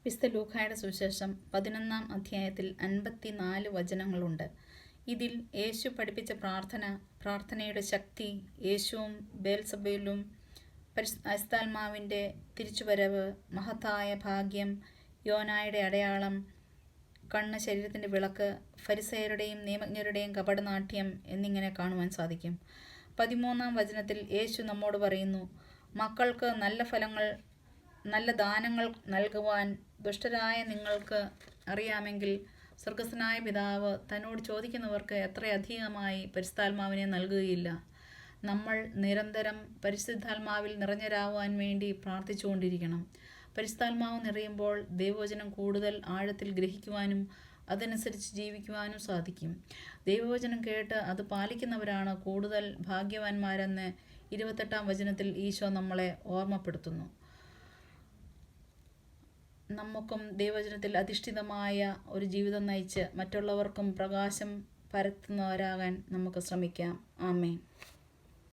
വിശുദ്ധ ലൂക്കായുടെ സുവിശേഷം 11-ാം അധ്യായത്തിൽ 54 വചനങ്ങളുണ്ട്. ഇതിൽ യേശു പഠിപ്പിച്ച പ്രാർത്ഥനയുടെ ശക്തി, യേശുവും ബേൽസബൂലും പരിശുദ്ധാത്മാവിൻ്റെ തിരിച്ചുവരവ്, മഹത്തായ ഭാഗ്യം, യോനായുടെ അടയാളം, കണ്ണ് ശരീരത്തിൻ്റെ വിളക്ക്, ഫരിസയരുടെയും നിയമജ്ഞരുടെയും കപടനാട്യം എന്നിങ്ങനെ കാണുവാൻ സാധിക്കും. 13-ാം വചനത്തിൽ യേശു നമ്മോട് പറയുന്നു, മക്കൾക്ക് നല്ല ദാനങ്ങൾ നൽകുവാൻ ദുഷ്ടരായ നിങ്ങൾക്ക് അറിയാമെങ്കിൽ സ്വർഗസ്ഥനായ പിതാവ് തന്നോട് ചോദിക്കുന്നവർക്ക് എത്രയധികമായി പരിശുദ്ധാത്മാവിനെ നൽകുകയില്ല. നമ്മൾ നിരന്തരം പരിശുദ്ധാത്മാവിൽ നിറഞ്ഞവരാകുവാൻ വേണ്ടി പ്രാർത്ഥിച്ചുകൊണ്ടിരിക്കണം. പരിശുദ്ധാത്മാവ് നിറയുമ്പോൾ ദൈവവചനം കൂടുതൽ ആഴത്തിൽ ഗ്രഹിക്കുവാനും അതനുസരിച്ച് ജീവിക്കുവാനും സാധിക്കും. ദൈവവചനം കേട്ട് അത് പാലിക്കുന്നവരാണ് കൂടുതൽ ഭാഗ്യവാന്മാരെന്ന് 28-ാം വചനത്തിൽ ഈശോ നമ്മളെ ഓർമ്മപ്പെടുത്തുന്നു. നമുക്കും ദൈവവചനത്തിൽ അധിഷ്ഠിതമായ ഒരു ജീവിതം നയിച്ച് മറ്റുള്ളവർക്കും പ്രകാശം പരത്തുന്നവരാകാൻ നമുക്ക് ശ്രമിക്കാം. ആമേൻ.